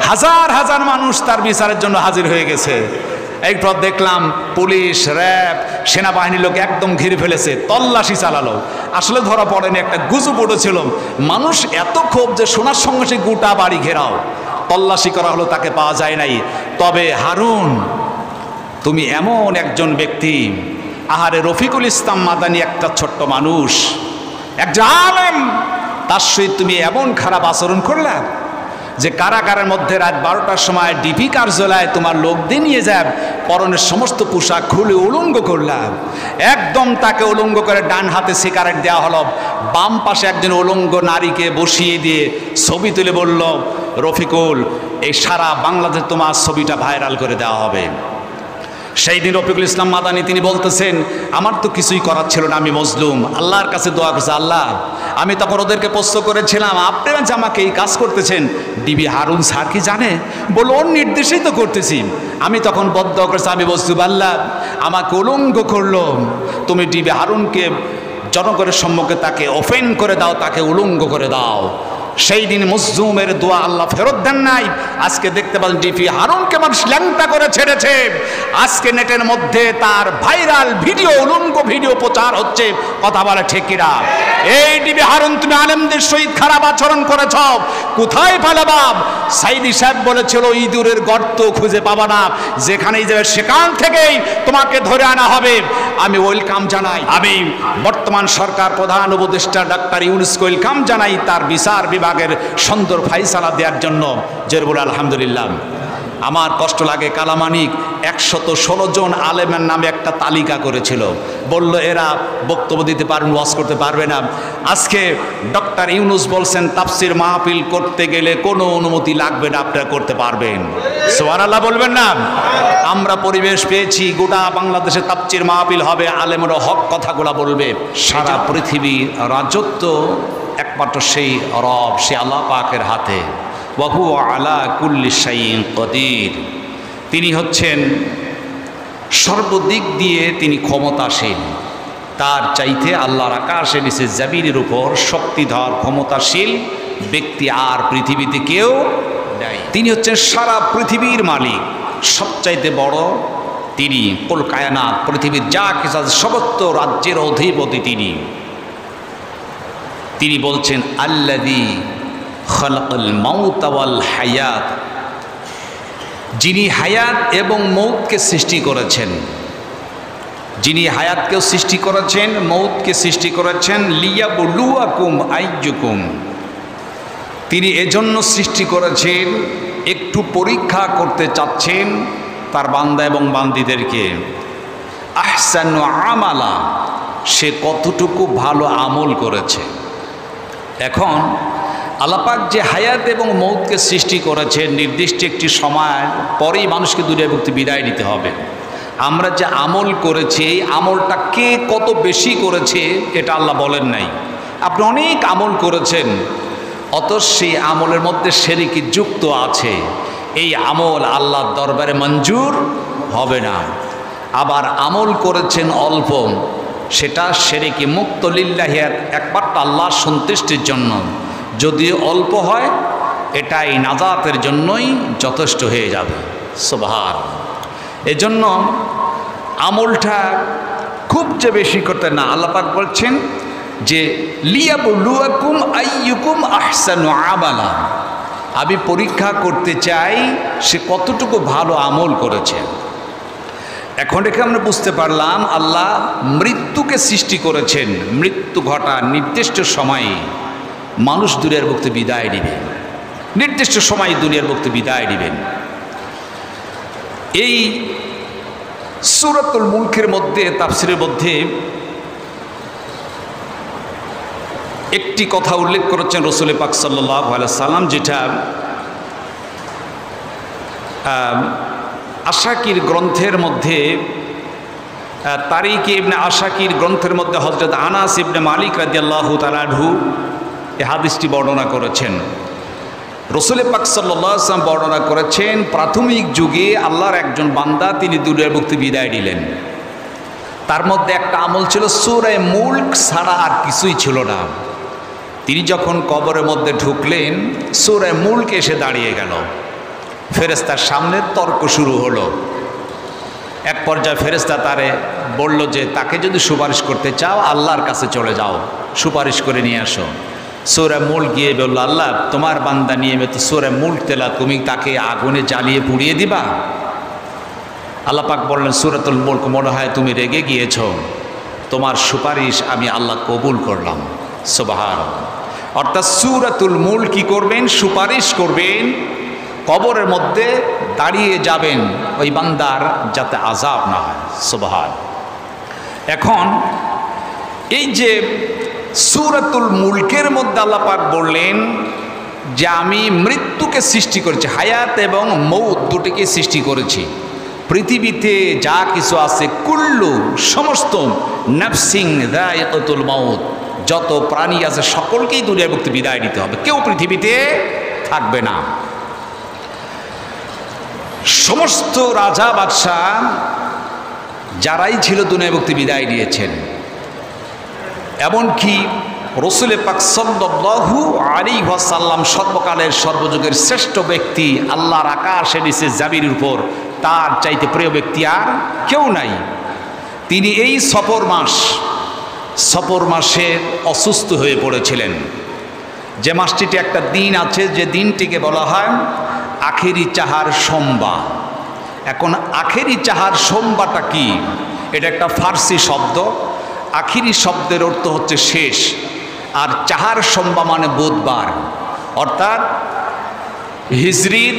হাজার হাজার মানুষ তার বিচারের জন্য হাজির হয়ে গেছে। এরপর দেখলাম পুলিশ, র্যাব, সেনাবাহিনীর লোক একদম ঘিরে ফেলেছে, তল্লাশি চালালো। আসলে ধরা পড়েনি, একটা গুজব উঠেছিল। মানুষ এত ক্ষোভ যে শোনার সঙ্গে সে গোটা বাড়ি ঘেরাও। তল্লাশি করা হলো, তাকে পাওয়া যায় নাই। তবে হারুন, তুমি এমন একজন ব্যক্তি, আহারে রফিকুল ইসলাম মাদানী একটা ছোট্ট মানুষ, একজন আলেম, তার সহিত তুমি এমন খারাপ আচরণ করলা যে কারাগারের মধ্যে রাত 12টার সময় ডিবি কার্যালয়ে তোমার লোক দিয়ে নিয়ে যায়, পরনের সমস্ত পোশাক খুলে উলঙ্গ করলাম। একদম তাকে উলঙ্গ করে ডান হাতে সিগারেট দেওয়া হলো, বাম পাশে একজন উলঙ্গ নারীকে বসিয়ে দিয়ে ছবি তুলে বলল, রফিকুল, এই সারা বাংলাদেশে তোমার ছবিটা ভাইরাল করে দেওয়া হবে। সেই দিন রফিকুল ইসলাম মাদানী তিনি বলতেছেন, আমার তো কিছুই করার ছিল না, আমি মজলুম। আল্লাহর কাছে দোয়া করছে, আল্লাহ, আমি তখন ওদেরকে প্রশ্ন করেছিলাম, আপনারা যে আমাকে এই কাজ করতেছেন, ডিবি হারুন স্যার কি জানে? বলো, ওর নির্দেশেই তো করতেছি। আমি তখন বদ্ধ করেছি, আমি বলছি, আল্লাহ, আমাকে উলঙ্গ করলো, তুমি ডিবি হারুনকে জনগণের সম্মুখে তাকে ওপেন করে দাও, তাকে উলঙ্গ করে দাও। সেই দিন মজলুমের দোয়া আল্লাহ ফেরত দেন নাই। আজকে দেখতে পাচ্ছেন ডিবি হারুনকে মানুষ ল্যাংটা করে ছেড়েছে। আজকে নেটের মধ্যে তার ভাইরাল ভিডিও, উলঙ্গ ভিডিও প্রচার হচ্ছে। কথা বলে ঠিক কিনা? এই ডিবি হারুন, তুমি আলেমদের সহিত খারাপ আচরণ করেছ, কোথায় পালাবা? সাইদি সাহেব বলেছিল, ইঁদুরের গর্ত খুঁজে পাবা না, যেখানেই যাবে সেখান থেকেই তোমাকে ধরে আনা হবে। আমি ওয়েলকাম জানাই, আমি বর্তমান সরকার প্রধান উপদেষ্টা ডাক্তার ইউনূসকে ওয়েলকাম জানাই তার বিচার বিভাগের সুন্দর ফাইসালা দেওয়ার জন্য। জোরে বলে আলহামদুলিল্লাহ। আমার কষ্ট লাগে, কালামানিক 116 জন আলেমের নামে একটা তালিকা করেছিল, বলল এরা বক্তব্য দিতে পারবেন, ওয়াজ করতে পারবে না। আজকে ডক্টর ইউনূস বলছেন, তাফসির মাহফিল করতে গেলে কোনো অনুমতি লাগবে না, আপনারা করতে পারবেন। সুবহানাল্লাহ বলবেন না? আমরা পরিবেশ পেয়েছি, গোটা বাংলাদেশে তাফসির মাহফিল হবে, আলেমরা হক কথাগুলো বলবে। সারা পৃথিবীর রাজত্ব একমাত্র সেই রব, সে আল্লাহ পাকের হাতে। ওয়াহু আলা কুল্লি শাইইন কদির, তিনি হচ্ছেন সর্বদিক দিয়ে তিনি ক্ষমতাশীল। তার চাইতে আল্লাহর আকাশে নিচে জামিনের উপর শক্তিধর ক্ষমতাশীল ব্যক্তি আর পৃথিবীতে কেউ নাই। তিনি হচ্ছেন সারা পৃথিবীর মালিক, সবচাইতে বড় তিনি। কুল কায়নাত, পৃথিবীর যা কিছু আছে সমস্ত রাজ্যের অধিপতি তিনি। তিনি বলছেন, আল্লাযী খালাকাল মাউতা ওয়াল হায়াত, যিনি হায়াত এবং মৌতকে সৃষ্টি করেছেন, যিনি হায়াতকেও সৃষ্টি করেছেন, মৌতকে সৃষ্টি করেছেন, লিয়াবলুয়াকুম আইয়ুকুম, তিনি এজন্য সৃষ্টি করেছেন, একটু পরীক্ষা করতে চাচ্ছেন তার বান্দা এবং বান্দীদেরকে। আহসানু আমালা, সে কতটুকু ভালো আমল করেছে। এখন আল্লাহ পাক যে হায়াত এবং মৌতকে সৃষ্টি করেছে, নির্দিষ্ট একটি সময় পরেই মানুষকে দুনিয়া মুক্তি বিদায় নিতে হবে। আমরা যে আমল করেছি, এই আমলটা কে কত বেশি করেছে এটা আল্লাহ বলেন নাই। আপনি অনেক আমল করেছেন, অথচ সেই আমলের মধ্যে শিরকি যুক্ত আছে, এই আমল আল্লাহর দরবারে মঞ্জুর হবে না। আবার আমল করেছেন অল্প, সেটা শিরকি মুক্ত লিল্লাহি, একমাত্র আল্লাহর সন্তুষ্টির জন্য, যদিও অল্প হয়, এটাই নাজাতের জন্যই যথেষ্ট হয়ে যাবে। সুবহান। এজন্য আমলটা খুব যে বেশি করতে না, আল্লাহ পাক বলছেন যে লিয়াবলুয়াকুম আইয়ুকুম আহসানু আমালা, আমি পরীক্ষা করতে চাই সে কতটুকু ভালো আমল করেছে। এখন এখানে আমরা বুঝতে পারলাম আল্লাহ মৃত্যুকে সৃষ্টি করেছেন, মৃত্যু ঘটার নির্দিষ্ট সময়ে মানুষ দুনিয়ার মুক্তি বিদায় নেবেন, নির্দিষ্ট সময়ে দুনিয়ার মুক্তি বিদায় নেবেন। এই সূরাতুল মুলকের মধ্যে, তাফসীরের মধ্যে একটি কথা উল্লেখ করেছেন রাসূল পাক সাল্লাল্লাহু আলাইহি সাল্লাম, যেটা আশাকির গ্রন্থের মধ্যে, তারিক ইবনে আশাকির গ্রন্থের মধ্যে হযরত আনাস ইবনে মালিক রাদিয়াল্লাহু তাআলা আনহু এই হাদিসটি বর্ণনা করেছেন। রাসূল পাক সাল্লাল্লাহু আলাইহি ওয়াসাল্লাম বর্ণনা করেছেন, প্রাথমিক যুগে আল্লাহর একজন বান্দা তিনি দুনিয়ার মুক্তি বিদায় নিলেন। তার মধ্যে একটা আমল ছিল সূরা মুলক ছাড়া আর কিছুই ছিল না। তিনি যখন কবরের মধ্যে ঢুকলেন, সূরা মুলক এসে দাঁড়িয়ে গেল। ফেরেশতার সামনে তর্ক শুরু হলো। এক পর্যায়ে ফেরেশতা তারে বলল যে তাকে যদি সুপারিশ করতে চাও আল্লাহর কাছে চলে যাও, সুপারিশ করে নিয়ে আসো। সূরা মুল্ক গিয়ে বলল, আল্লাহ তোমার বান্দা নিয়মিত সূরা মুল্ক তেলাওয়াত, তুমি তাকে আগুনে জ্বালিয়ে পুড়িয়ে দিবা? আল্লাহ পাক বললেন, সূরাতুল মুল্ক মনে হয় তুমি রেগে গিয়েছো, তোমার সুপারিশ আমি আল্লাহ কবুল করলাম। সুবহানাল্লাহ। অর্থাৎ সূরাতুল মুল্ক কি করবেন? সুপারিশ করবেন, কবরের মধ্যে দাঁড়িয়ে যাবেন ওই বান্দার যাতে আযাব না হয়। সুবহানাল্লাহ। এখন এই যে সূরাতুল মুল্কের মধ্যে আল্লাহ পাক বললেন যে আমি মৃত্যুকে সৃষ্টি করেছি, হায়াত এবং মৌত দুটিকে সৃষ্টি করেছি। পৃথিবীতে যা কিছু আছে কুল্লু সমস্ত নাফসিং যায়িকাতুল মাউত, যত প্রাণী আছে সকলকেই দুনিয়ার মুক্তি বিদায় নিতে হবে, কেউ পৃথিবীতে থাকবে না। সমস্ত রাজা বাদশাহ যারাই ছিল দুনিয়ার মুক্তি বিদায় নিয়েছেন, এমনকি রাসূল পাক সাল্লাল্লাহু আলাইহি ওয়াসাল্লাম সর্বকালের সর্বযুগের শ্রেষ্ঠ ব্যক্তি, আল্লাহর আকাশের নিচে জামিনের উপর তার চাইতে প্রিয় ব্যক্তি আর কেউ নাই। তিনি এই সফর মাসে অসুস্থ হয়ে পড়েছিলেন। যে মাসটিতে একটা দিন আছে, যে দিনটিকে বলা হয় আখেরি চাহার সোমবার। এখন আখেরি চাহার সোমবারটা কি? এটা একটা ফার্সি শব্দ। আখিরি শব্দের অর্থ হচ্ছে শেষ, আর চাহার সোমবার মানে বুধবার। অর্থাৎ হিজরির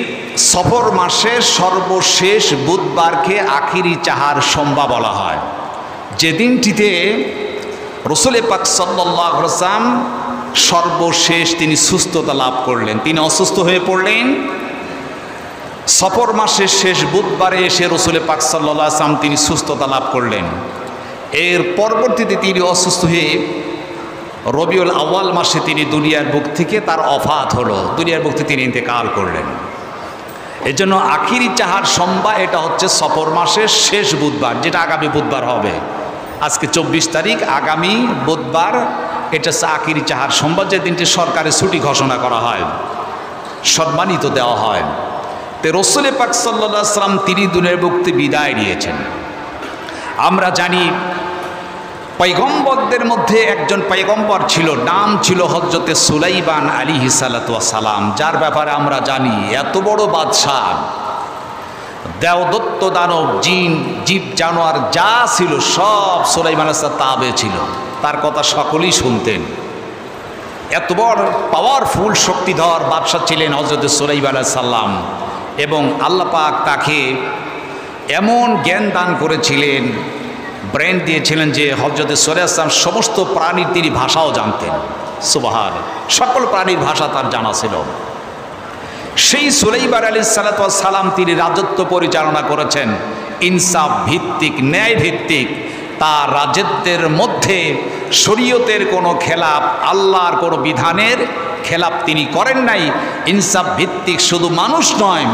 সফর মাসে সর্বশেষ বুধবারকে আখিরি চাহার সোমবার বলা হয়। যে দিনটিতে রাসূল পাক সাল্লাল্লাহু আলাইহি ওয়াসাল্লাম সর্বশেষ তিনি সুস্থতা লাভ করলেন। তিনি অসুস্থ হয়ে পড়লেন। সফর মাসের শেষ বুধবারে এসে রাসূল পাক সাল্লাল্লাহু আলাইহি ওয়াসাল্লাম তিনি সুস্থতা লাভ করলেন। এর পরবর্তীতে তিনি অসুস্থ হয়ে রবিউল আউয়াল মাসে তিনি দুনিয়ার বুক থেকে তার অফাত হলো, দুনিয়ার বুক থেকে তিনি ইন্তেকাল করলেন। এই জন্য আখিরি চাহার সোমবার এটা হচ্ছে সফর মাসের শেষ বুধবার, যেটা আগামী বুধবার হবে। আজকে 24 তারিখ, আগামী বুধবার এটা হচ্ছে আখিরি চাহার সোমবার, যে দিনটি সরকারের ছুটি ঘোষণা করা হয়, সম্মানিত দেওয়া হয়। তো রাসূল পাক সাল্লাল্লাহু আলাইহি ওয়াসাল্লাম তিনি দুনিয়ার বুক থেকে বিদায় নিয়েছেন। আমরা জানি পয়গম্বরদের মধ্যে একজন পয়গম্বর ছিল, নাম ছিল হযরতে সুলাইমান আলাইহিস সালাতু ওয়াস সালাম, যার ব্যাপারে আমরা জানি এত বড় বাদশাহ, দেবদত্ত দানব জিন জীব জানোয়ার যা ছিল সব সুলাইমান আলাইহিস সালাম তাবে ছিল, তার কথা সকলেই শুনতেন। এত বড় পাওয়ারফুল শক্তিধর বাদশাহ ছিলেন হযরতে সুলাইমান আলাইহিস সালাম, এবং আল্লাহ পাক তাকে এমন জ্ঞান দান করেছিলেন, ব্রেন দিয়েছিলেন যে হযরতে সুলাইমান আলাইহিস সালাম সমস্ত প্রাণীর তিনি ভাষাও জানতেন। সুবহানাল্লাহ। সকল প্রাণীর ভাষা তার জানা ছিল। সেই সুলাইমান আলাইহিস সালাম তিনি রাজত্ব পরিচালনা করেছেন ইনসাফ ভিত্তিক, ন্যায় ভিত্তিক। তার রাজত্বের মধ্যে শরীয়তের কোনো খেলাপ, আল্লাহর কোনো বিধানের খেলাপ তিনি করেন নাই। ইনসাফ ভিত্তিক, শুধু মানুষ নয়,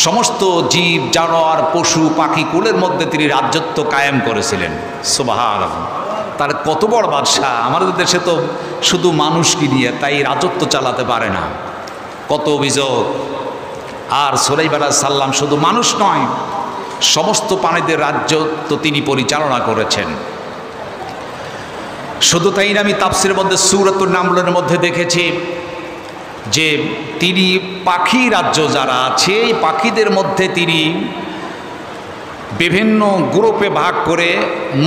সমস্ত জীব জানোয়ার পশু পাখি কুলের মধ্যে তিনি রাজত্ব কায়েম করেছিলেন। সুবহানাল্লাহ। তার কত বড় বাদশাহ! আমাদের দেশে তো শুধু মানুষকে নিয়ে, তাই রাজত্ব চালাতে পারে না, কত অভিযোগ। আর সুলাইমান আলাইহিস সালাম শুধু মানুষ নয়, সমস্ত প্রাণীদের রাজত্ব তিনি পরিচালনা করেছেন। শুধু তাই না, আমি তাফসীরের মধ্যে সূরাতুন নামলের মধ্যে দেখেছি যে তিনি পাখি রাজ্য যারা আছে, এই পাখিদের মধ্যে তিনি বিভিন্ন গ্রুপে ভাগ করে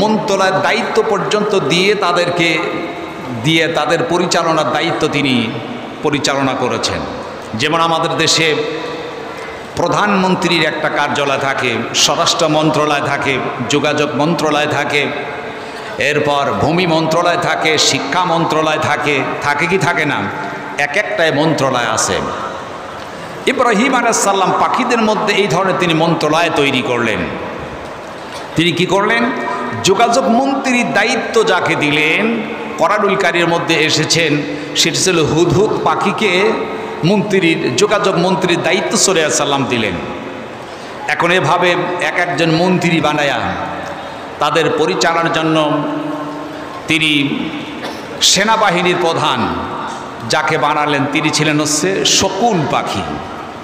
মন্ত্রণালয়ের দায়িত্ব পর্যন্ত দিয়ে তাদের পরিচালনার দায়িত্ব তিনি পরিচালনা করেছেন। যেমন আমাদের দেশে প্রধানমন্ত্রীর একটা কার্যালয় থাকে, স্বরাষ্ট্র মন্ত্রণালয় থাকে, যোগাযোগ মন্ত্রণালয় থাকে, এরপর ভূমি মন্ত্রণালয় থাকে, শিক্ষা মন্ত্রণালয় থাকে, থাকে কি থাকে না? এক একটাই মন্ত্রণালয় আছে। ইব্রাহিম আলাইহিস সালাম পাখিদের মধ্যে এই ধরনের তিনি মন্ত্রণালয় তৈরি করলেন। তিনি কি করলেন? যোগাযোগ মন্ত্রীর দায়িত্ব যাকে দিলেন, কোরআনুল কারীমের মধ্যে এসেছেন, সেটি ছিল হুদহুদ পাখিকে যোগাযোগ মন্ত্রীর দায়িত্ব সাল্লাল্লাহু আলাইহি সাল্লাম দিলেন। এখন এভাবে এক একজন মন্ত্রী বানায়া তাদের পরিচালনার জন্য তিনি সেনাবাহিনীর প্রধান যাকে বানালেন, তিনি ছিলেন হচ্ছে শকুন পাখি।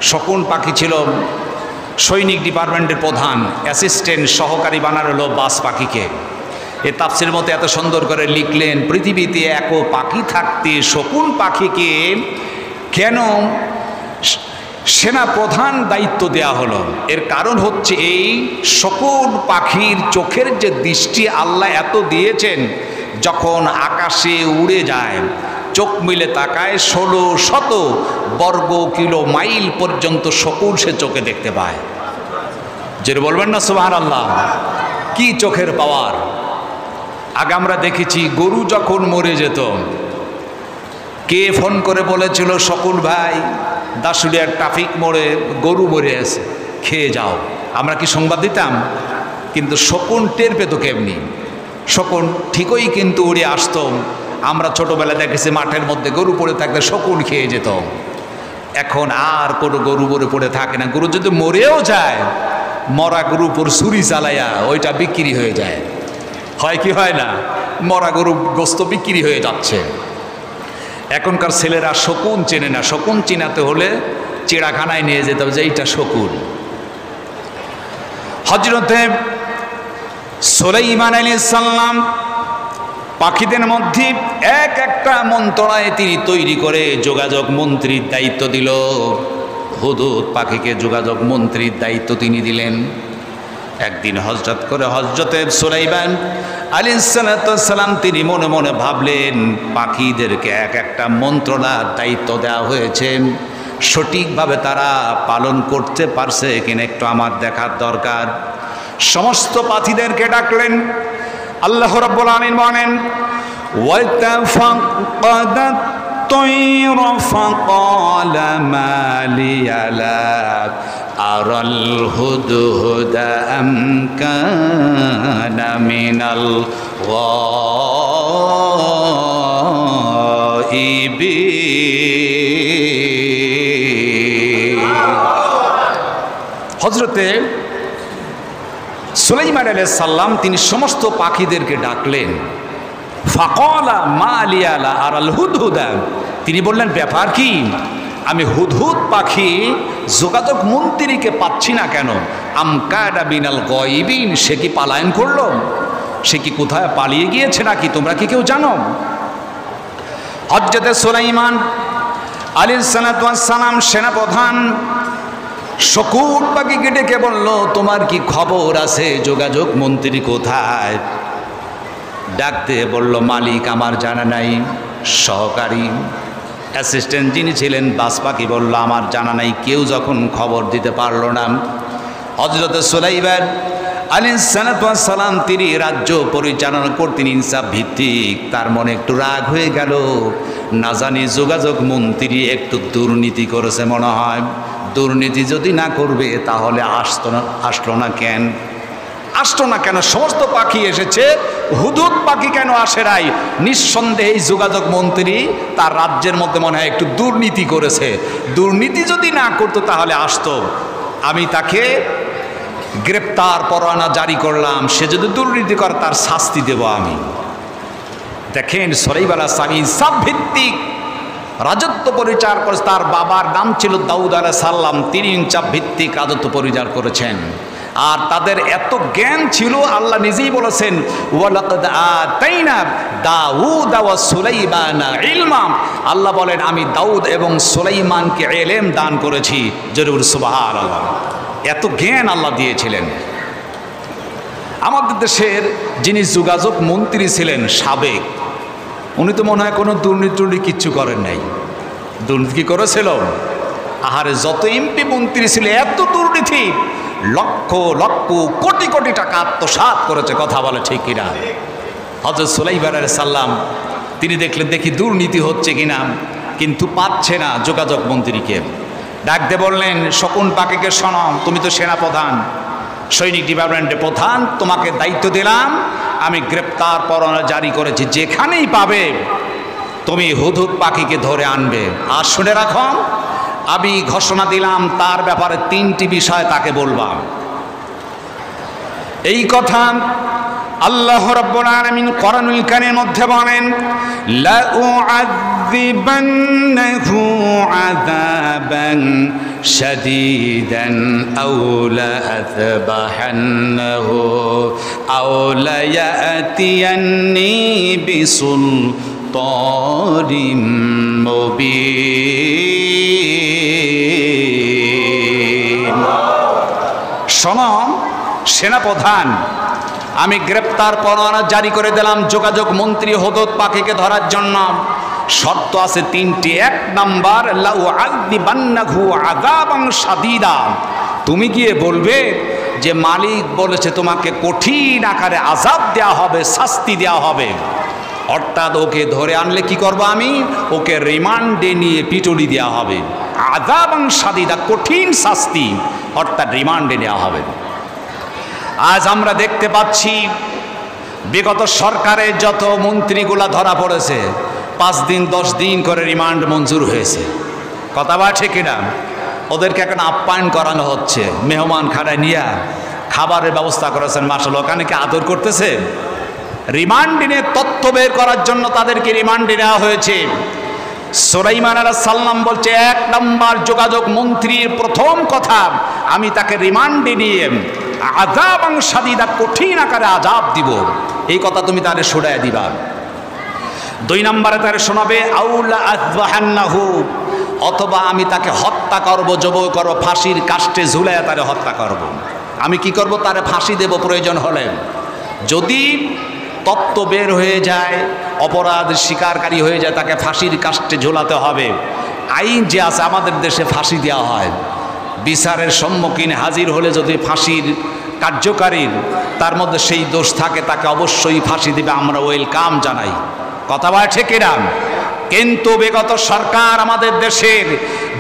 শকুন পাখি ছিল সৈনিক ডিপার্টমেন্টের প্রধান, অ্যাসিস্ট্যান্ট সহকারী বানানো হলো বাস পাখিকে। এ তাফসীরের মতো এত সুন্দর করে লিখলেন, পৃথিবীতে এক পাখি থাকতে শকুন পাখিকে কেন সেনা প্রধান দায়িত্ব দেয়া হলো? এর কারণ হচ্ছে এই শকুন পাখির চোখের যে দৃষ্টি আল্লাহ এত দিয়েছেন, যখন আকাশে উড়ে যায় চোখ মিলে তাকায় 1600 বর্গ কিলো মাইল পর্যন্ত শকুন সে চোখে দেখতে পায়। যে বলবেন না সুবহানাল্লাহ, কি চোখের পাওয়ার! আগে আমরা দেখেছি গরু যখন মরে যেত, কে ফোন করে বলেছিল, শকুন ভাই দাসুরিয়ার ট্রাফিক মোড়ে গরু মরে আছে, খেয়ে যাও। আমরা কি সংবাদ দিতাম? কিন্তু শকুন টের পেত কেমনি? শকুন ঠিকই কিন্তু উড়ে আসতো। আমরা ছোটবেলায় দেখেছি মাঠের মধ্যে গরু পড়ে থাকলে শকুন খেয়ে যেত। এখন আর কোনো গরু মরে পড়ে থাকে না। গরু যদি মরেও যায়, মরা গরুর উপর ছুরি চালাইয়া ওইটা বিক্রি হয়ে যায়। হয় কি হয় না? মরা গরু গোস্ত বিক্রি হয়ে যাচ্ছে। এখনকার ছেলেরা শকুন চেনে না। শকুন চিনাতে হলে চিড়াখানায় নিয়ে যেতে হবে যে এইটা শকুন। হযরতে সুলাইমান আলাইহিস সালাম পাখিদের মধ্যে একটা মন্ত্রণায় তিনি তৈরি করে যোগাযোগ মন্ত্রীর দায়িত্ব দিল। হুদহুদ পাখিকে যোগাযোগ মন্ত্রীর দায়িত্ব তিনি দিলেন। একদিন হযরতে সুলাইমান আলাইহিস সালাম তিনি মনে মনে ভাবলেন, পাখিদেরকে একটা মন্ত্রণার দায়িত্ব দেওয়া হয়েছে, সঠিকভাবে তারা পালন করতে পারছে কিনা একটু আমার দেখার দরকার। সমস্ত পাখিদেরকে ডাকলেন। আল্লাহ রাব্বুল আলামিন বলেন, ওয়াতাফাক্কাদাত الطير فقال ما لي لا أرى الهدهد أم كان من الغائبين। হযরতে সুলাইমান আলাইহিস সালাম তিনি সমস্ত পাখিদেরকে ডাকলেন। ফাকালা মা লিয়া লা আরাল হুদহুদা, তিনি বললেন ব্যাপার কি? আমি হুদহুদ পাখি যোগাযোগ মন্ত্রীকে পাচ্ছি না কেন? আম কাদা বিনাল গায়বিন, সে কি পলায়ন করলো? সে কি কোথায় পালিয়ে গিয়েছে নাকি? তোমরা কি কেউ জানো? হযরতে সুলাইমান আলাইহিস সালাম সেনাপ্রধান শকুন পাখিকে ডেকে বলল, তোমার কি খবর আছে? যোগাযোগ মন্ত্রী কোথায়? ডাকতে বলল, মালিক আমার জানা নাই। সহকারী অ্যাসিস্ট্যান্ট যিনি ছিলেন বাস পাখি বলল, আমার জানা নাই। কেউ যখন খবর দিতে পারল না, হযরতে সুলাইমান আলাইহিস সালাম তিনি রাজ্য পরিচালনা করতেন ইনসাফ ভিত্তিক। তার মনে একটু রাগ হয়ে গেল, না জানি যোগাযোগ মন্ত্রী একটু দুর্নীতি করেছে মনে হয়। দুর্নীতি যদি না করবে তাহলে আসলো না কেন? সমস্ত পাখি এসেছে, হুদহুদ পাখি কেন আসে নাই? নিঃসন্দেহে যোগাযোগ মন্ত্রী তার রাজ্যের মধ্যে মনে হয় একটু দুর্নীতি করেছে। দুর্নীতি যদি না করতো তাহলে আসতো। আমি তাকে গ্রেপ্তার পরোয়ানা জারি করলাম। সে যদি দুর্নীতি করে তার শাস্তি দেব আমি। দেখেন সুলাইমান আলাইহিস সালাম ইনসাফ ভিত্তিক রাজত্ব পরিচালনা করে। তার বাবার নাম ছিল দাউদ আলাইহিস সালাম। তিনি ইনসাফ ভিত্তিক রাজত্ব পরিচালনা করেছেন। আর তাদের এত জ্ঞান ছিল, আল্লাহ নিজেই বলেছেন, ওয়ালাকাদ আতাইনা দাউদ ওয়া সুলাইমানা ইলমা। আল্লাহ বলেন, আমি দাউদ এবং সুলাইমানকে ইলম দান করেছি। জরুর সুবহানাল্লাহ। এত জ্ঞান আল্লাহ দিয়েছিলেন। আমাদের দেশের যিনি যোগাযোগ মন্ত্রী ছিলেন সাবেক, উনি তো মনে হয় কোনো দুর্নীতি কিচ্ছু করেন নাই। দুর্নীতি কি করেছিল? আহারে, যত এমপি মন্ত্রী ছিল এত দুর্নীতি, লক্ষ লক্ষ কোটি কোটি টাকা আত্মসাৎ করেছে। কথা বলে ঠিক কিনা? হযরত সুলাইমান আলাইহিস সালাম তিনি দেখলেন দেখি দুর্নীতি হচ্ছে কিনা, কিন্তু পাচ্ছে না। যোগাযোগ মন্ত্রীকে ডাকতে বললেন, শকুন পাখিকে শোনো, তুমি তো সেনাপ্রধান, সৈনিক ডিপার্টমেন্টের প্রধান, তোমাকে দায়িত্ব দিলাম, আমি গ্রেপ্তার পরোয়ানা জারি করেছি। যেখানেই পাবে তুমি হুদহুদ পাখিকে ধরে আনবে। আর শুনে রাখো, আমি ঘোষণা দিলাম তার ব্যাপারে 3টি বিষয় তাকে বলবা। এই কথা আল্লাহ রাব্বুল আলামিন কোরআনুল কারীমের মধ্যে বলেন, লা উআযিবান্নাহু আযাবান শাদীদান আও লা আযবাহান্নাহু আও লা ইয়াতিয়ান্নি বিসুলতানিম মুবিন। শোনো সেনাপ্রধান, আমি গ্রেপ্তার পরোয়ানা জারি করে দিলাম যোগাযোগ মন্ত্রী হুদুদ পাখিকে ধরার জন্য। শর্ত আছে তিনটি। এক নাম্বার, লা উআযিবান্নাহু আযাবান শাদীদা, তুমি গিয়ে বলবে যে মালিক বলেছে তোমাকে কঠিন আকারে আযাব দেওয়া হবে, শাস্তি দেওয়া হবে। অর্থাৎ ওকে ধরে আনলে কি করব আমি? ওকে রিমান্ডে নিয়ে পিটুনি দেওয়া হবে। আযাবান শাদীদা, কঠিন শাস্তি, অর্থাৎ রিমান্ডে নেওয়া হবে। আজ আমরা দেখতে পাচ্ছি বিগত সরকারের যত মন্ত্রীগুলা ধরা পড়েছে 5 দিন 10 দিন করে রিমান্ড মঞ্জুর হয়েছে। কথা বা ঠিক কিনা? ওদেরকে এখন আপ্যায়ন করানো হচ্ছে, মেহমান খানায় নিয়ে খাবারের ব্যবস্থা করেছেন। মাশাআল্লাহ, ওখানে কি আদর করতেছে? রিমান্ডে নিয়ে তথ্য বের করার জন্য তাদেরকে রিমান্ডে নেওয়া হয়েছে। সুলাইমান আলাইহিস সালাম বলছে, 1 নম্বর যোগাযোগ মন্ত্রীর প্রথম কথা, আমি তাকে রিমান্ডে নিয়ে আযাবান শাদীদা, কঠিন আকারে আযাব দিব। এই কথা তুমি তারে শোনায় দিবা। 2 নম্বরে তারে শোনাবে, আউলা আযবাহান্নাহু, অথবা আমি তাকে হত্যা করব, জব করব, ফাঁসির কাস্টে ঝুলাইয়া তারে হত্যা করব। আমি কি করব? তারে ফাঁসি দেব প্রয়োজন হলে। যদি তত্ত্ব বের হয়ে যায়, অপরাধ স্বীকারকারী হয়ে যায়, তাকে ফাঁসির কাস্টে ঝোলাতে হবে। আইন যে আছে আমাদের দেশে, ফাঁসি দেওয়া হয়। বিচারের সম্মুখীন হাজির হলে যদি ফাঁসির কার্যকারীর তার মধ্যে সেই দোষ থাকে, তাকে অবশ্যই ফাঁসি দিবে, আমরা ওয়েলকাম জানাই। কথা বলা ঠিক না? কিন্তু বিগত সরকার আমাদের দেশের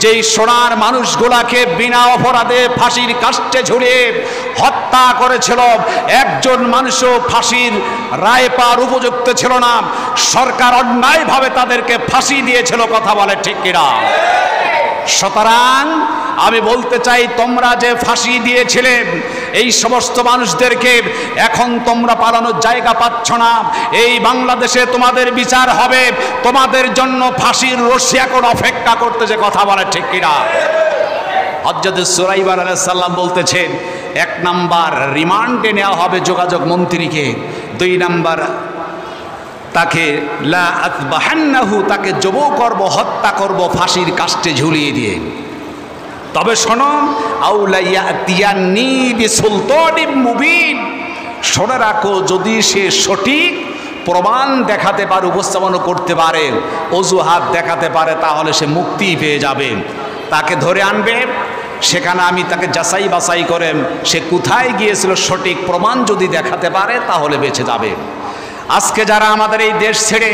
যেই সোনার মানুষগুলাকে বিনা অপরাধে ফাঁসির কাস্টে ঝুলিয়ে হত্যা করেছিল, একজন মানুষও ফাঁসির রায় পাওয়ার উপযুক্ত ছিল না। সরকার অন্যায়ভাবে তাদেরকে ফাঁসি দিয়েছিল। কথা বলে ঠিক কিনা? সুতরাং আমি বলতে চাই, তোমরা যে ফাঁসি দিয়েছিলে এই সমস্ত মানুষদেরকে, এখন তোমরা পালানোর জায়গা পাচ্ছ না। এই বাংলাদেশে তোমাদের বিচার হবে, তোমাদের জন্য ফাঁসির রশি এখন অপেক্ষা করতেছে। কথা বলে ঠিক কিনা? হযরত সুলাইমান আলাইহিস সালাম বলতেছেন, 1 নাম্বার রিমান্ডে নেওয়া হবে যোগাযোগ মন্ত্রীকে। 2 নাম্বার, তাকে লা আযবাহান্নাহু, তাকে জব করব, হত্যা করব ফাঁসির কাস্টে ঝুলিয়ে দিয়ে। তবে শোনো, আউলা ইয়াতিয়ান্নি বিসুলতানিম মুবিন, শুনে রাখো, যদি সে সঠিক প্রমাণ দেখাতে পারে, উপস্থাপনা করতে পারে, অজুহাত দেখাতে পারে, তাহলে সে মুক্তি পেয়ে যাবে। তাকে ধরে আনবে, সেখানে আমি তাকে যাচাই বাছাই করে সে কোথায় গিয়েছিল সঠিক প্রমাণ যদি দেখাতে পারে, তাহলে বেঁচে যাবে। আজকে যারা আমাদের এই দেশ ছেড়ে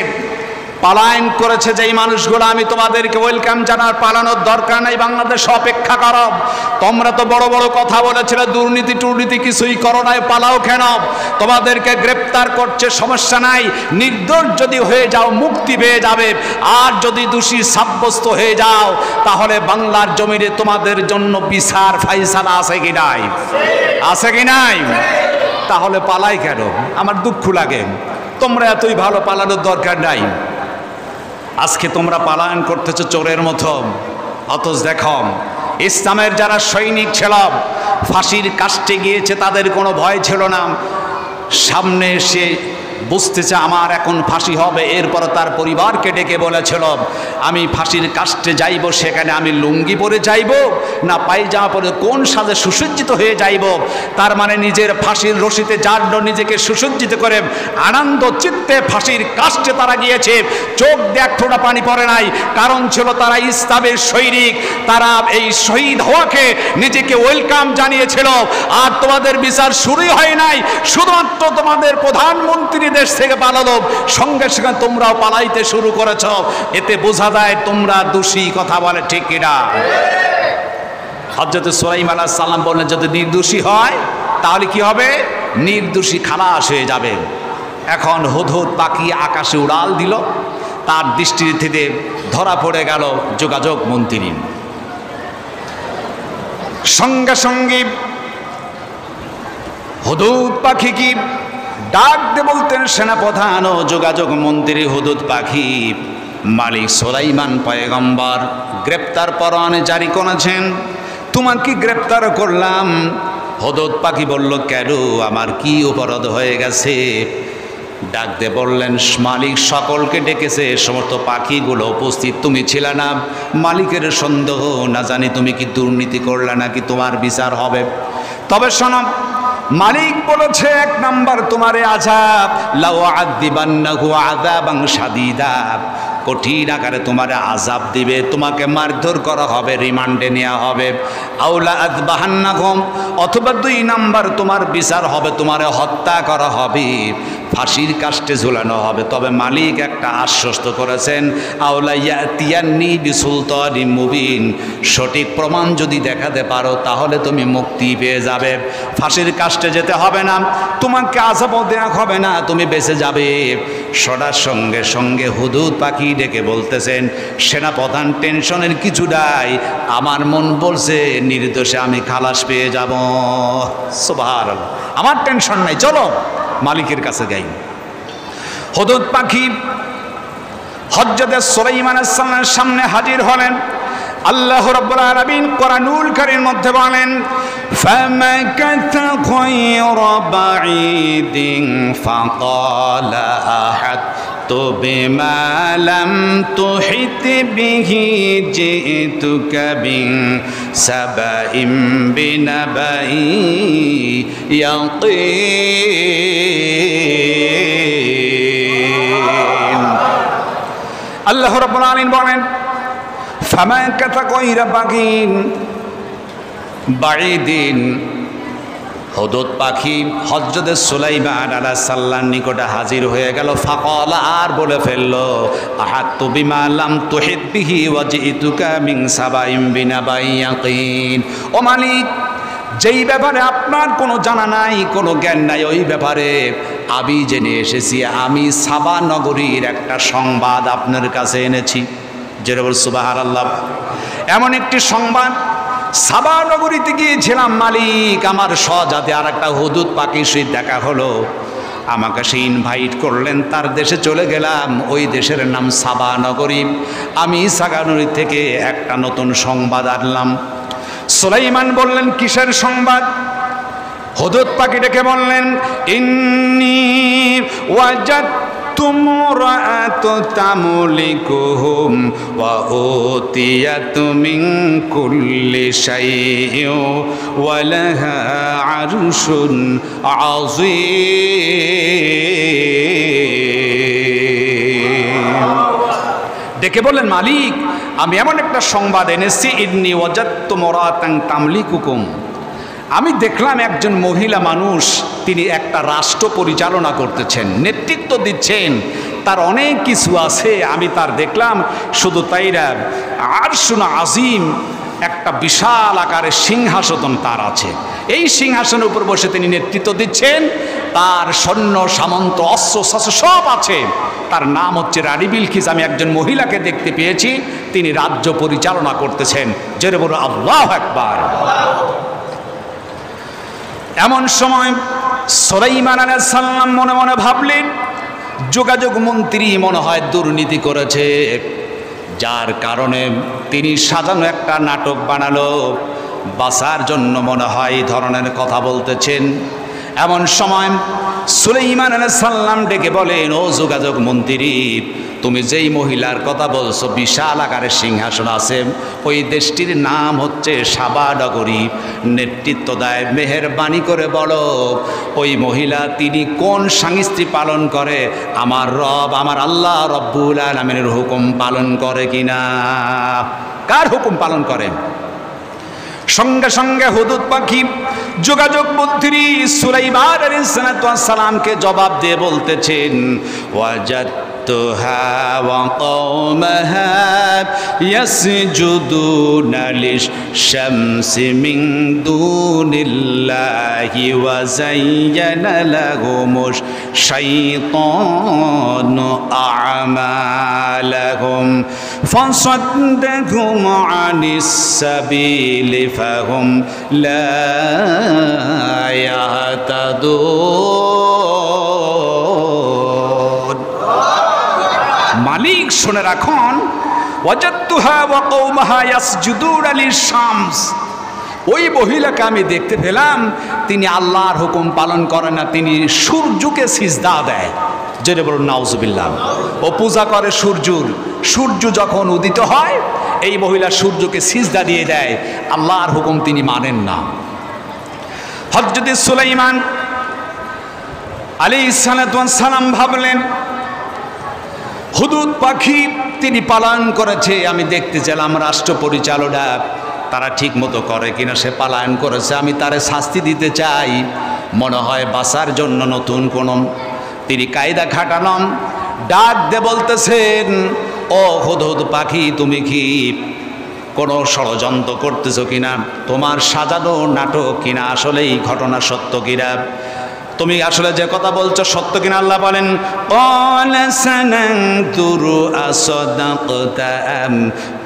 পালায়ন করেছে যেই মানুষগুলো, আমি তোমাদেরকে ওয়েলকাম জানার, পালানোর দরকার নাই, বাংলাদেশ অপেক্ষা করো। তোমরা তো বড় বড় কথা বলেছিলে, দুর্নীতি টুর্নীতি কিছুই করো নাই, পালাও কেন? তোমাদেরকে গ্রেপ্তার করছে, সমস্যা নাই, নির্দোষ যদি হয়ে যাও মুক্তি পেয়ে যাবে। আর যদি দোষী সাব্যস্ত হয়ে যাও, তাহলে বাংলার জমিনে তোমাদের জন্য বিচার ফাইসালা আছে কি নাই? আছে কি নাই? তাহলে পালাই কেন? আমার দুঃখ লাগে। তোমরা এতই ভালো, পালানোর দরকার নাই। আজকে তোমরা পালায়ন করতেছো চোরের মতো। অথচ দেখো, ইসলামের যারা সৈনিক ছিল, ফাঁসির কাস্টে গিয়েছে, তাদের কোনো ভয় ছিল না। সামনে এসে বুঝতেছে আমার এখন ফাঁসি হবে। এরপর তার পরিবারকে ডেকে বলেছিল, আমি ফাঁসির কাস্টে যাইব, সেখানে আমি লুঙ্গি পরে যাইব না পায়জামা পরে, কোন সাজে সুসজ্জিত হয়ে যাইব? তার মানে নিজের ফাঁসির রশিতে জাড্য নিজেকে সুসজ্জিত করে আনন্দ চিত্তে ফাঁসির কাস্টে তারা গিয়েছে। চোখ দিয়ে এক ফোঁটা পানি পড়ে নাই, কারণ ছিল তারা ইসলামের সৈনিক। তারা এই শহীদ হওয়াকে নিজেকে ওয়েলকাম জানিয়েছিল। আর তোমাদের বিচার শুরুই হয় নাই, শুধুমাত্র তোমাদের প্রধানমন্ত্রী দেশ থেকে পালালো, সঙ্গে সঙ্গে তোমরাও পালাইতে শুরু করেছ। এতে বোঝা যায় তোমরা দোষী। কথা বলে ঠিক কিনা? হযরত সুলাইমান আলাইহিস সালাম বললেন, যদি নির্দোষী হয় তাহলে কি হবে? নির্দোষী খালাস হয়ে যাবে। এখন হুদহুদ পাখি আকাশে উড়াল দিল, তার দৃষ্টিতে ধরা পড়ে গেল যোগাযোগ মন্ত্রী। সঙ্গে সঙ্গে হুদহুদ পাখি কি ডাক দিয়ে বলতেন, সেনাপ্রধান ও যোগাযোগ মন্ত্রী হুদুদ পাখি, মালিক সুলাইমান পয়গম্বর গ্রেপ্তার পরোয়ানা জারি করেছেন, তোমাকে গ্রেপ্তার করলাম। হুদুদ পাখি বলল, কেন, আমার কি অপরাধ হয়ে গেছে? ডাক দিয়ে বললেন, মালিক সকলকে ডেকেছে, সমস্ত পাখিগুলো উপস্থিত, তুমি ছিলে না। মালিকের সন্দেহ, না জানি তুমি কি দুর্নীতি করলে নাকি তোমার বিচার হবে। তবে শোনো, মালিক বলেছে, এক নাম্বার তোমারে আযাব, লাউ আযিবান্নাহু আযাবান শাদীদা, কঠিন আকারে তোমারে আযাব দিবে, তোমাকে মারধর করা হবে, রিমান্ডে নেওয়া হবে। আউলা আযবাহান্নাকুম, অথবা 2 নাম্বার তোমার বিচার হবে, তোমারে হত্যা করা হবে, ফাঁসির কাস্টে ঝুলানো হবে। তবে মালিক একটা আশ্বস্ত করেছেন, আউলা ইয়াতিয়ান্নি বিসুলতানিন মুবিন, সঠিক প্রমাণ যদি দেখাতে পারো তাহলে তুমি মুক্তি পেয়ে যাবে, ফাঁসির কাস্টে যেতে হবে না, তোমাকে আযাবও দেয়া হবে না, তুমি বেঁচে যাবে। সবার সঙ্গে সঙ্গে হুদুদ পাখি ডেকে বলতেছেন, সেনাপ্রধান টেনশনের কিছু নাই, আমার মন বলছে নির্দোষে আমি খালাস পেয়ে যাব। সুবহানাল্লাহ, আমার টেনশন নাই, চলো মালিকের কাছে যাই। হুদুদ পাখি হযরত সুলাইমান আলাইহিস সালামের সামনে হাজির হলেন। আল্লাহ রাব্বুল আলামিন কোরআনুল কারীমের মধ্যে বলেন, ফামাকাথা গায়রা বাঈদিন ফাকালা আহাততু বিমা লাম তুহিত বিহি জিতুকা বিন সাবাইম বিনাবাই ইয়াকিন। আল্লাহ রাব্বুল আলামিন বলেন, ফামাকাথা গায়রা বাঈদিন, হুদুদ পাখি হযরত সুলাইমান আলাইহিস সালামের নিকটে হাজির হয়ে গেল। ফাকালা, আর বলে ফেলল, আহাততু বিমা লাম তুহিত বিহি ওয়া জিতুকা মিন সাবাইম বিনাবাই ইয়াকিন। ও মালিক, যেই ব্যাপারে আপনার কোনো জানা নাই, কোনো জ্ঞান নাই, ওই ব্যাপারে আমি জেনে এসেছি। আমি সাবা নগরীর একটা সংবাদ আপনার কাছে এনেছি। জোরে বল সুবহানাল্লাহ। এমন একটি সংবাদ, সাবা নগরীতে গিয়েছিলাম মালিক, আমার সহজাতে আর একটা হুদুদ পাখির সহিত দেখা হলো, আমাকে সে ইনভাইট করলেন, তার দেশে চলে গেলাম। ওই দেশের নাম সাবা নগরী। আমি সাবা নগরী থেকে একটা নতুন সংবাদ আনলাম। সুলাইমান বললেন, কিসের সংবাদ? হুদুদ পাখি ডেকে বললেন, ইন্নী ওয়াজাদতু মুরআতু তামলিকুহুম ওয়া উতিয়াতু মিন কুল্লি শাইইন ওয়া লাহা আরশুন আযীম। ডেকে বললেন, মালিক, আমি এমন একটা সংবাদ এনেছি, ইন্নী ওয়াজাদতু মুরআতান তামলিকুকুম, আমি দেখলাম একজন মহিলা মানুষ, তিনি একটা রাষ্ট্র পরিচালনা করতেছেন, নেতৃত্ব দিচ্ছেন, তার অনেক কিছু আছে। আমি তার দেখলাম, শুধু তাই না, আরশুন আজিম, একটা বিশাল আকারের সিংহাসন তার আছে। এই সিংহাসনের উপর বসে তিনি নেতৃত্ব দিচ্ছেন, তার সৈন্য সামন্ত অস্ত্র শস্ত্র সব আছে। তার নাম হচ্ছে রানী বিলকিস। আমি একজন মহিলাকে দেখতে পেয়েছি, তিনি রাজ্য পরিচালনা করতেছেন। জোরে বলো আল্লাহু আকবার। এমন সময় সুলাইমান আলাইহিস সালাম মনে মনে ভাবলেন, যোগাযোগ মন্ত্রী মনে হয় দুর্নীতি করেছে, যার কারণে তিনি সাজানো একটা নাটক বানালো, বাঁচার জন্য মনে হয় এই ধরনের কথা বলতেছেন। এমন সময় সুলাইমান আলাইহিস সালাম ডেকে বলেন, ও যোগাযোগ মন্ত্রী, তুমি যেই মহিলার কথা বলছো, বিশাল আকারের সিংহাসন আছে, ওই দেশটির নাম হচ্ছে সাবা নগরী, নেতৃত্ব দেয়, মেহেরবানি করে বলো ওই মহিলা তিনি কোন সংস্কৃতি পালন করে, আমার রব, আমার আল্লাহ রব্বুল আলামিনের হুকুম পালন করে কিনা। কার হুকুম পালন করে? সঙ্গে সঙ্গে হুদুদ পাখি যোগাযোগ মন্ত্রী সুলাইমান আলাইহিস সালামকে জবাব দিয়ে বলতেছেন, ওয়াজাদতু وجدتها وقومها يسجدون للشمس من دون الله وزين لهم الشيطان أعمالهم فصدهم عن السبيل فهم لا يهتدون মালিক শুনে রাখুন ওয়াজাদতুহা ওয়া কওমাহা ইয়াসজুদুনা লিশ-শামস ওই মহিলাকে আমি দেখতে পেলাম তিনি আল্লাহর হুকুম পালন করেন না, তিনি সূর্যকে সিজদা দেয়। যেটা বলুন নাউজুবিল্লাহ। ও পূজা করে সূর্যর, সূর্য যখন উদিত হয় এই মহিলা সূর্যকে সিজদা দিয়ে দেয়, আল্লাহর হুকুম তিনি মানেন না। হযরত সুলাইমান আলাইহিস সালাতু ওয়াস সালাম ভাবলেন হুদুদ পাখি তিনি পালন করেছে, আমি দেখতে চাইলাম রাষ্ট্র পরিচালনা তারা ঠিক মতো করে কিনা, সে পালায়ন করেছে, আমি তারে শাস্তি দিতে চাই। মনে হয় বাঁচার জন্য নতুন কোন তিনি কায়দা খাটালাম। ডাক দে বলতেছেন, ও হুদহুদ পাখি তুমি কি কোনো ষড়যন্ত্র করতেছো কিনা, তোমার সাজানো নাটক কিনা, আসলে এই ঘটনা সত্য কিনা, তুমি আসলে যে কথা বলছো সত্য কিনা। আল্লাহ বলেন ক্বালা সানানতুরু আসাদাকতা আম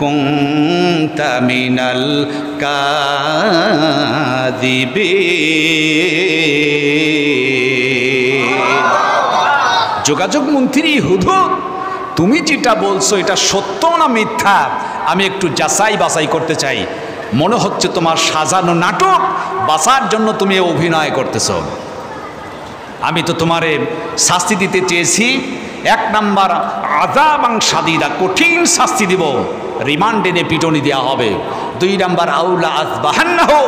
কুনতা মিনাল কাযিবিন। যোগাযোগ মন্ত্রী হুদহুদ, তুমি যেটা বলছো এটা সত্য না মিথ্যা আমি একটু যাচাই বাছাই করতে চাই। মনে হচ্ছে তোমার সাজানো নাটক, বাঁচার জন্য তুমি অভিনয় করতেছো। আমি তো তোমারে শাস্তি দিতে চেয়েছি, এক নাম্বার আযাবান শাদীদা, কঠিন শাস্তি দিব, রিমান্ডে নিয়ে পিটনি দেওয়া হবে। দুই নাম্বার আউলা আযবাহান্নাহু,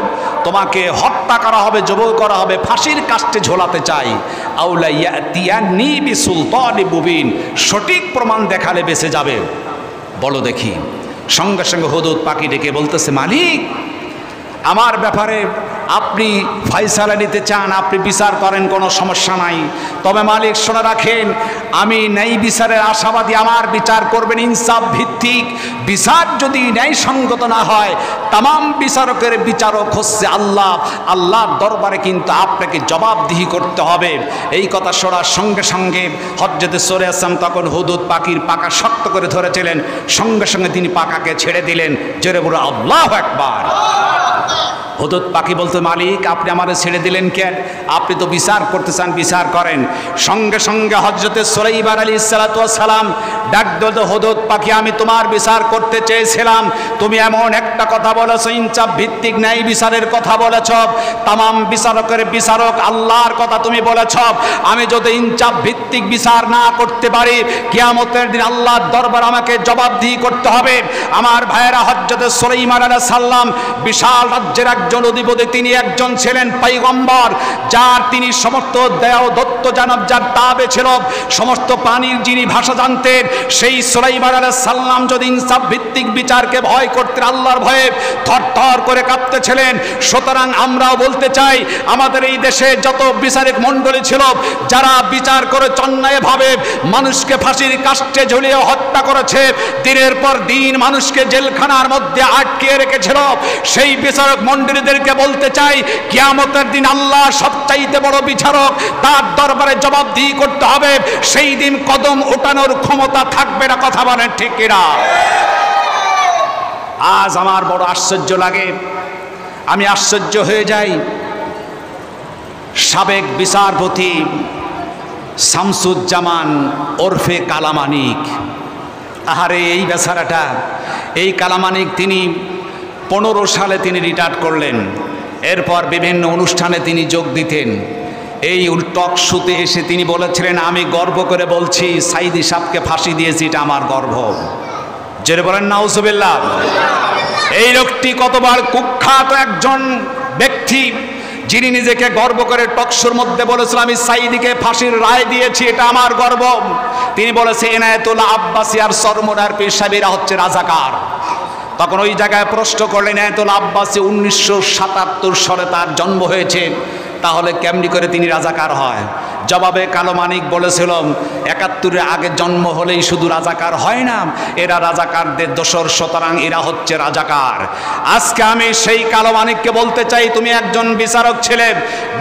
তোমাকে হত্যা করা হবে, জবাই করা হবে, ফাঁসির কাস্টে ঝোলাতে চাই। আউলা ইয়াতিয়ানি বিসুলতানিন মুবিন, সঠিক প্রমাণ দেখালে বেঁচে যাবে। বলো দেখি। সঙ্গে সঙ্গে হুদহুদ পাখি ডেকে বলতেছে, মালিক আমার ব্যাপারে আপনি ফয়সালা নিতে চান, আপনি বিচার করেন, কোনো সমস্যা নাই। তবে মালিক শুনে রাখেন, আমি ন্যায় বিচারের আশাবাদী, আমার বিচার করবেন ইনসাফ ভিত্তিক। বিচার যদি ন্যায়সঙ্গত না হয়, তামাম বিচারকের বিচারক হচ্ছে আল্লাহ, আল্লাহর দরবারে কিন্তু আপনাকে জবাবদিহি করতে হবে। এই কথা শোনার সঙ্গে সঙ্গে হযরত সুলাইমান তখন হুদহুদ পাখির পাকা শক্ত করে ধরেছিলেন, সঙ্গে সঙ্গে তিনি পাকাকে ছেড়ে দিলেন। জোরে বলো আল্লাহু আকবার। হুদহুদ পাখি বলতে, মালিক আপনি আমারে ছেড়ে দিলেন কেন? আপনি তো বিচার করতে চান, বিচার করেন। সঙ্গে সঙ্গে হযরত সুলাইমান আলাইহিস সালাতু ওয়াস সালাম ডাক দিল, হুদহুদ পাখি আমি তোমার বিচার করতে চেয়েছিলাম, তুমি এমন একটা কথা বলেছো, ইনসাফ ভিত্তিক ন্যায় বিচারের কথা বলেছ, তামাম বিচারকের বিচারক আল্লাহর কথা তুমি বলেছ। আমি যদি ইনসাফ ভিত্তিক বিচার না করতে পারি, কিয়ামতের দিন আল্লাহর দরবার আমাকে জবাবদিহি করতে হবে। আমার ভাইয়েরা, হযরত সুলাইমান আলাইহিস সালাম বিশাল রাজ্যের একজন অধিপতি, তিনি একজন ছিলেন পয়গম্বর, যার তিনি সমস্ত দেও দত্ত জানব, যার তাবে ছিল, সমস্ত প্রাণীর যিনি ভাষা জানতেন। সেই সুলাইমান আলাইহিস সালাম যদি ইনসাফ ভিত্তিক বিচারকে ভয় করতেন, আল্লাহর ভয়ে থরথর করে কাঁপতেছিলেন। সুতরাং আমরাও বলতে চাই, আমাদের এই দেশে যত বিচারক মণ্ডলী ছিল, যারা বিচার করে অন্যায়ভাবে মানুষকে ফাঁসির কাস্টে ঝুলিয়ে হত্যা করেছে, দিনের পর দিন মানুষকে জেলখানার মধ্যে আটকে রেখেছিল, সেই বিচারক মণ্ডলীদেরকে বলতে চাই, কিয়ামতের দিন আল্লাহ সবচাইতে বড় বিচারক, তার দরবারে জবাবদিহি করতে হবে। সেই দিন কদম ওঠানোর ক্ষমতা থাকবে না। কথা বলেন ঠিক কিনা? আজ আমার বড় আশ্চর্য লাগে, আমি আশ্চর্য হয়ে যাই। সাবেক বিচারপতি শামসুজ্জামান ওরফে কালামানিক, আহারে এই বেচারাটা, এই কালামানিক তিনি 15 সালে তিনি রিটায়ার করলেন। এরপর বিভিন্ন অনুষ্ঠানে তিনি যোগ দিতেন। এই টক শোতে এসে তিনি বলেছিলেন, আমি গর্ব করে বলছি সাইদি সাহেবকে ফাঁসি দিয়েছি, এটা আমার গর্ব। জোরে বলেন নাউজুবিল্লাহ। এই লোকটি কতবার কুখ্যাত একজন ব্যক্তি, যিনি নিজেকে গর্ব করে টকশোর মধ্যে বলেছিলেন, আমি সাইদিকে ফাঁসির রায় দিয়েছি, এটা আমার গর্ব। তিনি বলেছে এনায়েতুল্লাহ আব্বাসী আর সরমরার পেশাবীরা হচ্ছে রাজাকার। তখন ওই জায়গায় প্রশ্ন করলেন, এনায়েতুল্লাহ আব্বাসী 1977 সালে তার জন্ম হয়েছে, তাহলে কেমনি করে তিনি রাজাকার হয়? জবাবে কালো মানিক বলেছিল ৭১-এর আগে জন্ম হলেই শুধু রাজাকার হয় না, এরা রাজাকারদের দোসর, সুতরাং এরা হচ্ছে রাজাকার। আজকে আমি সেই কালো মানিককে বলতে চাই, তুমি একজন বিচারক ছিলে,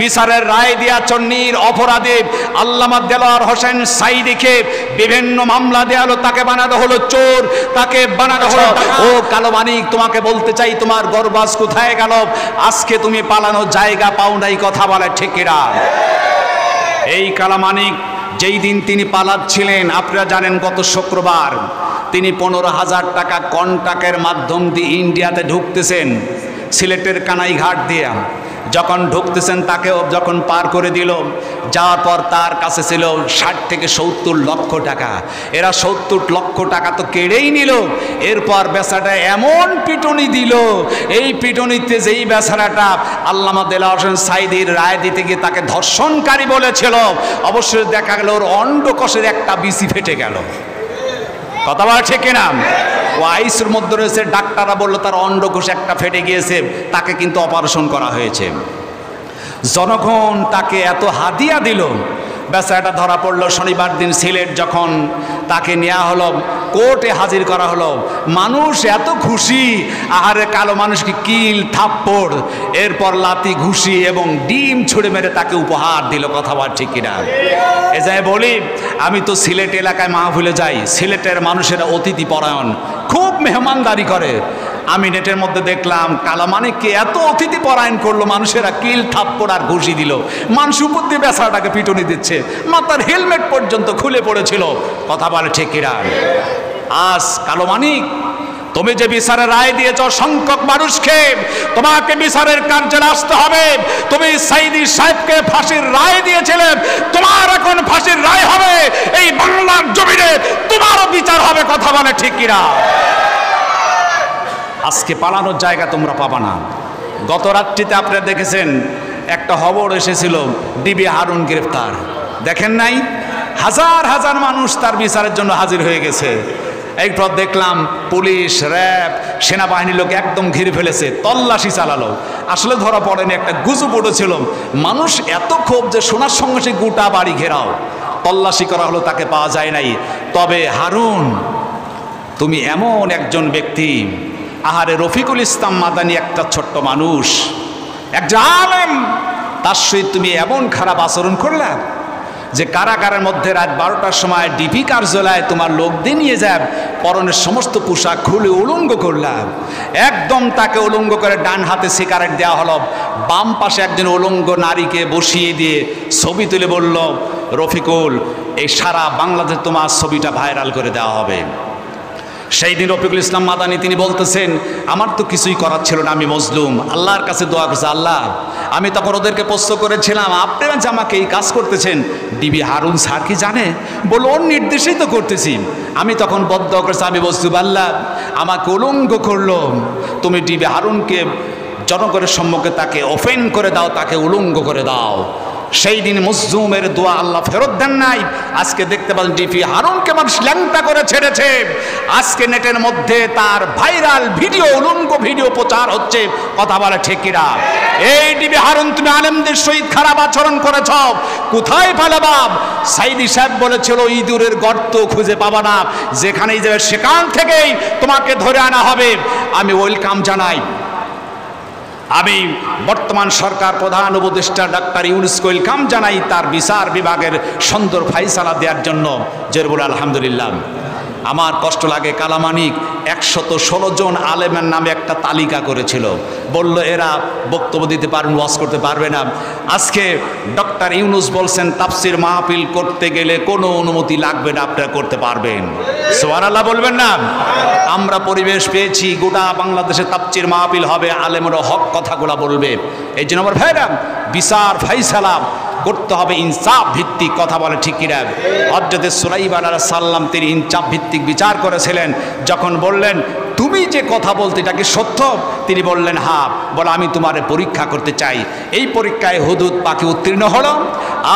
বিচারের রায় দিয়া চন্নির অপরাধী আল্লামা দেলোয়ার হোসেন সাঈদীকে বিভিন্ন মামলা দেয়া হলো, তাকে বানানো হলো চোর, তাকে বানানো হলো। ও কালো মানিক, তোমাকে বলতে চাই, তোমার গরবাজ কোথায় গেল? আজকে তুমি পালানোর জায়গা পাও নাই, কথা বলে ঠিক কিনা? এই কালো মানিক যেই দিন তিনি পালাচ্ছিলেন, আপনারা জানেন গত শুক্রবার তিনি 15,000 টাকা কন্ট্রাক্টের মাধ্যম দিয়ে ইন্ডিয়াতে ঢুকতেছেন, সিলেটের কানাইঘাট দিয়ে। যখন ঢুকতেছেন তাকেও যখন পার করে দিল, যাওয়ার পর তার কাছে ছিল 60 থেকে 70 লক্ষ টাকা। এরা 70 লক্ষ টাকা তো কেড়েই নিল। এরপর বেচারা এমন পিটুনি দিল, এই পিটুনিতে যেই বেচারাটা আল্লামা দেলোয়ার হোসেন সাঈদীর রায় দিতে গিয়ে তাকে ধর্ষণকারী বলেছিল, অবশ্যই দেখা গেল ওর অন্ডকোষের একটা বিসি ফেটে গেল। কথা বলা ঠিক কিনা? ও আইসিইউর মধ্যে রয়েছে, ডাক্তাররা বললো তার অন্ডকোষ একটা ফেটে গিয়েছে, তাকে কিন্তু অপারেশন করা হয়েছে। জনগণ তাকে এত হাদিয়া দিল, বেচারাটা ধরা পড়লো। শনিবার দিন সিলেট যখন তাকে নেওয়া হলো, কোর্টে হাজির করা হলো, মানুষ এত খুশি, আহারে কালো মানুষকে কিল থাপ্পড়, এরপর লাতি ঘুষি এবং ডিম ছুঁড়ে মেরে তাকে উপহার দিল। কথা বল ঠিক কিনা? এ যাই বলি, আমি তো সিলেট এলাকায় মাহফিলে যাই, সিলেটের মানুষেরা অতিথি পরায়ণ, খুব মেহমানদারি করে। আমি নেটের মধ্যে দেখলাম কালো মানিককে এত অতিথি পরায়ণ করলো, মানুষেরা কিল থাপ্পড় আর ঘুষি দিল, মানুষ উপর দিয়ে বেচারাটাকে পিটুনি দিচ্ছে, মাথার হেলমেট পর্যন্ত খুলে পড়েছিল। কথা বলে ঠিক কিনা? আজ কালো মানিক, তুমি যে বিচারের রায় দিয়েছ সংখ্যক মানুষকে, তোমাকে বিচারের কার্যালয়ে আসতে হবে। তুমি সাঈদী সাহেবকে ফাঁসির রায় দিয়েছিলে, তোমার এখন ফাঁসির রায় হবে, এই বাংলার জমিনে তোমারও বিচার হবে। কথা বলে ঠিক কিনা? আজকে পালানোর জায়গা তোমরা পাবা না। গত রাত্রিতে আপনারা দেখেছেন একটা খবর এসেছিল, ডিবি হারুন গ্রেফতার, দেখেন নাই? হাজার হাজার মানুষ তার বিচারের জন্য হাজির হয়ে গেছে। এরপর দেখলাম পুলিশ, র্যাব, সেনাবাহিনীর লোক একদম ঘিরে ফেলেছে, তল্লাশি চালালো। আসলে ধরা পড়েনি, একটা গুজব উঠেছিল। মানুষ এত ক্ষোভ যে শোনার সঙ্গে সে গোটা বাড়ি ঘেরাও, তল্লাশি করা হলো, তাকে পাওয়া যায় নাই। তবে হারুন, তুমি এমন একজন ব্যক্তি, আহারে রফিকুল ইসলাম মাদানী একটা ছোট্ট মানুষ, একজন আলেম, তার সহিত তুমি এমন খারাপ আচরণ করলে যে কারাগারের মধ্যে রাত 12টার সময় ডিবি কার্যালয়ে তোমার লোক দিয়ে নিয়ে যায়, পরনের সমস্ত পোশাক খুলে উলঙ্গ করলাম, একদম তাকে উলঙ্গ করে ডান হাতে সিগারেট দেওয়া হলো, বাম পাশে একজন উলঙ্গ নারীকে বসিয়ে দিয়ে ছবি তুলে বলল, রফিকুল, এই সারা বাংলাদেশে তোমার ছবিটা ভাইরাল করে দেওয়া হবে। সেই দিন রফিকুল ইসলাম মাদানী তিনি বলতেছেন, আমার তো কিছুই করার ছিল না, আমি মজলুম, আল্লাহর কাছে দোয়া করছে, আল্লাহ আমি তখন ওদেরকে প্রশ্ন করেছিলাম, আপনারা যে আমাকে এই কাজ করতেছেন, ডিবি হারুন স্যার কি জানে? বলো, ওর নির্দেশেই তো করতেছি। আমি তখন বদ্ধ করেছি, আমি মজলুম, আল্লাহ আমাকে উলঙ্গ করলো, তুমি ডিবি হারুনকে জনগণের সম্মুখে তাকে ওপেন করে দাও, তাকে উলঙ্গ করে দাও। সেই দিন মজলুমের দোয়া আল্লাহ ফেরত দেন নাই। আজকে দেখতে পাচ্ছেন ডিবি হারুনকে মানুষ ল্যাংটা করে ছেড়েছে। আজকে নেটের মধ্যে তার ভাইরাল ভিডিও, উলঙ্গ ভিডিও প্রচার হচ্ছে। কথা বলে ঠিক কিনা? এই ডিবি হারুন, তুমি আলেমদের সহিত খারাপ আচরণ করেছ, কোথায় পালাবা? সাঈদী সাহেব বলেছিল ইঁদুরের গর্ত খুঁজে পাবা না, যেখানেই যাবে সেখান থেকেই তোমাকে ধরে আনা হবে। আমি ওয়েলকাম জানাই, আমি বর্তমান সরকার প্রধান উপদেষ্টা ডাক্তার ইউনূসকে ওয়েলকাম জানাই তার বিচার বিভাগের সুন্দর ফাইসালা দেওয়ার জন্য। জোরে বলে আলহামদুলিল্লাহ। আমার কষ্ট লাগে, কালো মানিক 116 জন আলেমের নামে একটা তালিকা করেছিল, বলল এরা বক্তব্য দিতে পারবেন, ওয়াজ করতে পারবে না। আজকে ডক্টর ইউনূস বলছেন তাফসির মাহফিল করতে গেলে কোনো অনুমতি লাগবে না, আপনারা করতে পারবেন। সুবহানাল্লাহ বলবেন না? আমরা পরিবেশ পেয়েছি, গোটা বাংলাদেশে তাফসির মাহফিল হবে, আলেমরা হক কথাগুলো বলবে। এই জন্য আমার ভাইরা, বিচার ফাইসালা করতে হবে ইনসাফ ভিত্তিক। কথা বলে ঠিক কিনা? হযরত সুলাইমান আলাইহিস সালাম তিনি ইনসাফ ভিত্তিক বিচার করেছিলেন। যখন বললেন তুমি যে কথা বলতে এটা কি সত্য? তিনি বললেন হ্যাঁ। বলে আমি তোমারে পরীক্ষা করতে চাই। এই পরীক্ষায় হুদুদ পাখি উত্তীর্ণ হলো,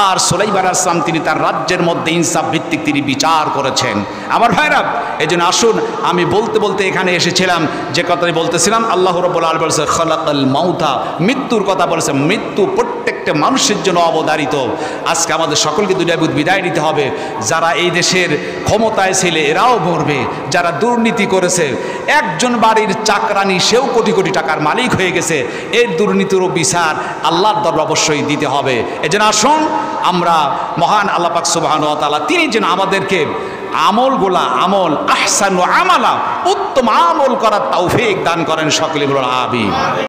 আর সুলাইমান আলাইহিস সালাম তিনি তার রাজ্যের মধ্যে ইনসাফ ভিত্তিক তিনি বিচার করেছেন। আমার ভাইরা, এই জন্য আসুন, আমি বলতে বলতে এখানে এসেছিলাম যে কথাটি বলতেছিলাম, আল্লাহ রাব্বুল আলামিন বলেছে খালাকাল মাউতা, মৃত্যুর কথা বলেছে। মৃত্যু প্রত্যেকটা মানুষের জন্য অবধারিত। আজকে আমাদের সকলকে বিদায় নিতে হবে। যারা এই দেশের ক্ষমতায় ছিল এরাও মরবে, যারা দুর্নীতি করেছে, একজন বাড়ির চাকরানি সেও কোটি কোটি টাকার মালিক হয়ে গেছে, এর দুর্নীতিরও বিচার আল্লাহর দরবারে অবশ্যই দিতে হবে। এজন্য আসুন আমরা মহান আল্লাহ পাক সুবহানাহু ওয়া তাআলা তিনি যেন আমাদেরকে আমল আহসানু আমালা, উত্তম আমল করার তৌফিক দান করেন। সকলে বলুন আমিন।